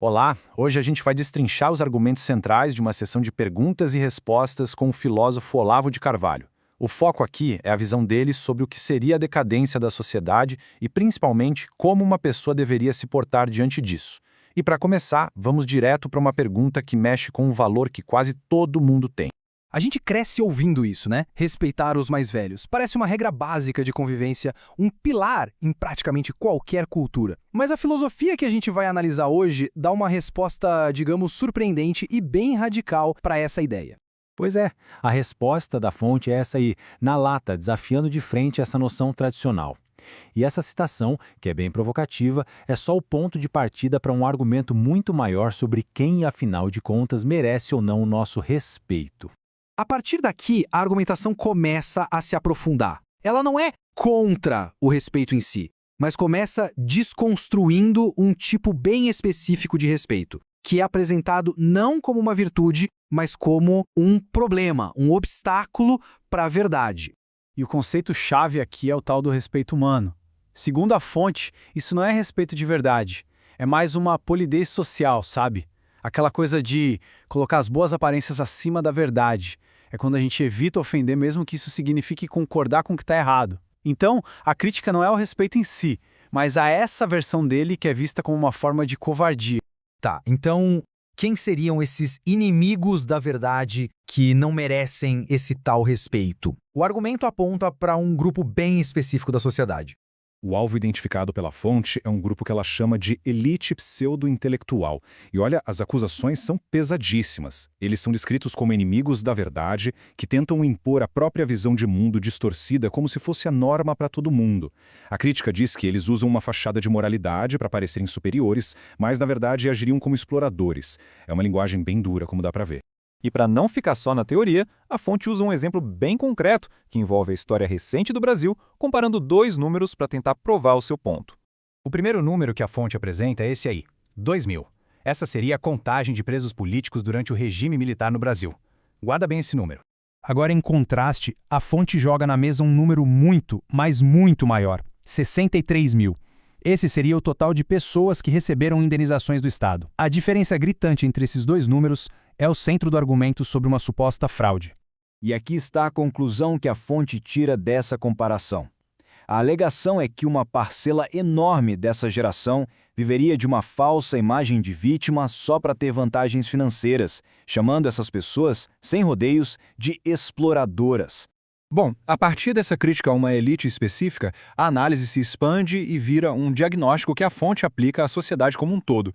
Olá, hoje a gente vai destrinchar os argumentos centrais de uma sessão de perguntas e respostas com o filósofo Olavo de Carvalho. O foco aqui é a visão dele sobre o que seria a decadência da sociedade e, principalmente, como uma pessoa deveria se portar diante disso. E para começar, vamos direto para uma pergunta que mexe com um valor que quase todo mundo tem. A gente cresce ouvindo isso, né? Respeitar os mais velhos. Parece uma regra básica de convivência, um pilar em praticamente qualquer cultura. Mas a filosofia que a gente vai analisar hoje dá uma resposta, digamos, surpreendente e bem radical para essa ideia. Pois é, a resposta da fonte é essa aí, na lata, desafiando de frente essa noção tradicional. E essa citação, que é bem provocativa, é só o ponto de partida para um argumento muito maior sobre quem, afinal de contas, merece ou não o nosso respeito. A partir daqui, a argumentação começa a se aprofundar. Ela não é contra o respeito em si, mas começa desconstruindo um tipo bem específico de respeito, que é apresentado não como uma virtude, mas como um problema, um obstáculo para a verdade. E o conceito-chave aqui é o tal do respeito humano. Segundo a fonte, isso não é respeito de verdade, é mais uma polidez social, sabe? Aquela coisa de colocar as boas aparências acima da verdade. É quando a gente evita ofender mesmo que isso signifique concordar com o que está errado. Então, a crítica não é ao respeito em si, mas a essa versão dele que é vista como uma forma de covardia. Tá, então quem seriam esses inimigos da verdade que não merecem esse tal respeito? O argumento aponta para um grupo bem específico da sociedade. O alvo identificado pela fonte é um grupo que ela chama de elite pseudo-intelectual. E olha, as acusações são pesadíssimas. Eles são descritos como inimigos da verdade, que tentam impor a própria visão de mundo distorcida como se fosse a norma para todo mundo. A crítica diz que eles usam uma fachada de moralidade para parecerem superiores, mas na verdade agiriam como exploradores. É uma linguagem bem dura, como dá para ver. E para não ficar só na teoria, a fonte usa um exemplo bem concreto, que envolve a história recente do Brasil, comparando dois números para tentar provar o seu ponto. O primeiro número que a fonte apresenta é esse aí, 2.000. Essa seria a contagem de presos políticos durante o regime militar no Brasil. Guarda bem esse número. Agora, em contraste, a fonte joga na mesa um número muito, mas muito maior, 63.000. Esse seria o total de pessoas que receberam indenizações do Estado. A diferença gritante entre esses dois números é o centro do argumento sobre uma suposta fraude. E aqui está a conclusão que a fonte tira dessa comparação. A alegação é que uma parcela enorme dessa geração viveria de uma falsa imagem de vítima só para ter vantagens financeiras, chamando essas pessoas, sem rodeios, de exploradoras. Bom, a partir dessa crítica a uma elite específica, a análise se expande e vira um diagnóstico que a fonte aplica à sociedade como um todo.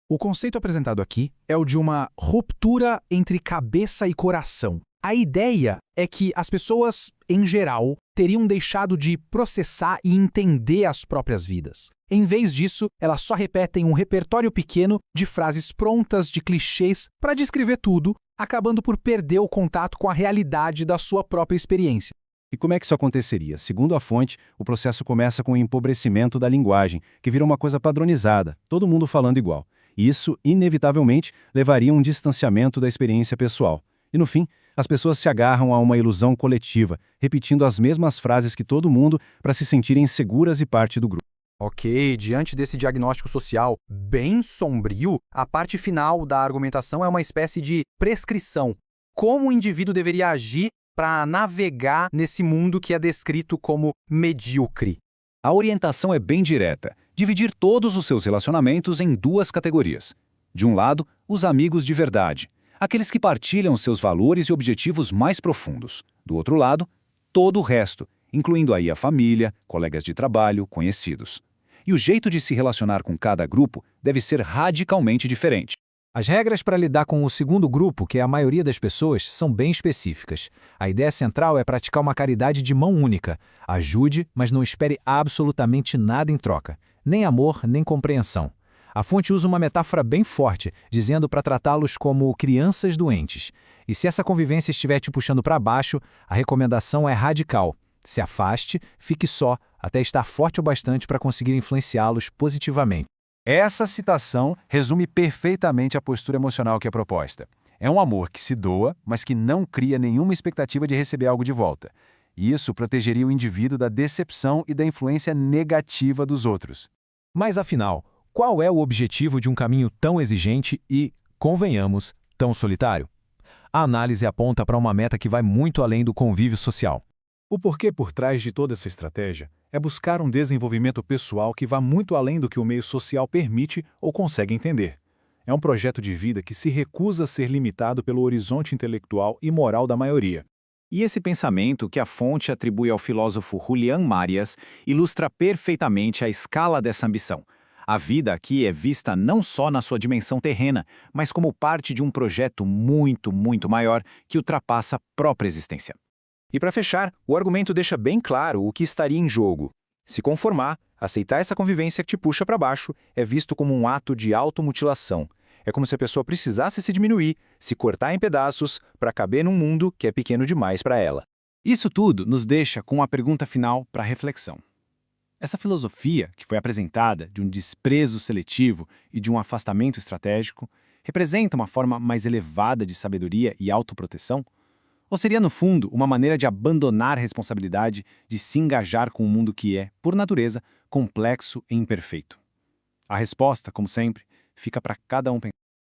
O conceito apresentado aqui é o de uma ruptura entre cabeça e coração. A ideia é que as pessoas, em geral, teriam deixado de processar e entender as próprias vidas. Em vez disso, elas só repetem um repertório pequeno de frases prontas, de clichês, para descrever tudo, acabando por perder o contato com a realidade da sua própria experiência. E como é que isso aconteceria? Segundo a fonte, o processo começa com o empobrecimento da linguagem, que vira uma coisa padronizada, todo mundo falando igual. E isso, inevitavelmente, levaria a um distanciamento da experiência pessoal. E, no fim, as pessoas se agarram a uma ilusão coletiva, repetindo as mesmas frases que todo mundo para se sentirem seguras e parte do grupo. Ok, diante desse diagnóstico social bem sombrio, a parte final da argumentação é uma espécie de prescrição. Como o indivíduo deveria agir para navegar nesse mundo que é descrito como medíocre? A orientação é bem direta. Dividir todos os seus relacionamentos em duas categorias. De um lado, os amigos de verdade, aqueles que partilham seus valores e objetivos mais profundos. Do outro lado, todo o resto, incluindo aí a família, colegas de trabalho, conhecidos. E o jeito de se relacionar com cada grupo deve ser radicalmente diferente. As regras para lidar com o segundo grupo, que é a maioria das pessoas, são bem específicas. A ideia central é praticar uma caridade de mão única. Ajude, mas não espere absolutamente nada em troca. Nem amor, nem compreensão. A fonte usa uma metáfora bem forte, dizendo para tratá-los como crianças doentes. E se essa convivência estiver te puxando para baixo, a recomendação é radical. Se afaste, fique só, até estar forte o bastante para conseguir influenciá-los positivamente. Essa citação resume perfeitamente a postura emocional que é proposta. É um amor que se doa, mas que não cria nenhuma expectativa de receber algo de volta. E isso protegeria o indivíduo da decepção e da influência negativa dos outros. Mas afinal, qual é o objetivo de um caminho tão exigente e, convenhamos, tão solitário? A análise aponta para uma meta que vai muito além do convívio social. O porquê por trás de toda essa estratégia é buscar um desenvolvimento pessoal que vá muito além do que o meio social permite ou consegue entender. É um projeto de vida que se recusa a ser limitado pelo horizonte intelectual e moral da maioria. E esse pensamento que a fonte atribui ao filósofo Julián Marias ilustra perfeitamente a escala dessa ambição. A vida aqui é vista não só na sua dimensão terrena, mas como parte de um projeto muito, muito maior que ultrapassa a própria existência. E para fechar, o argumento deixa bem claro o que estaria em jogo. Se conformar, aceitar essa convivência que te puxa para baixo, é visto como um ato de automutilação. É como se a pessoa precisasse se diminuir, se cortar em pedaços, para caber num mundo que é pequeno demais para ela. Isso tudo nos deixa com uma pergunta final para reflexão. Essa filosofia, que foi apresentada de um desprezo seletivo e de um afastamento estratégico, representa uma forma mais elevada de sabedoria e autoproteção? Ou seria, no fundo, uma maneira de abandonar a responsabilidade de se engajar com um mundo que é, por natureza, complexo e imperfeito? A resposta, como sempre, fica para cada um pensar.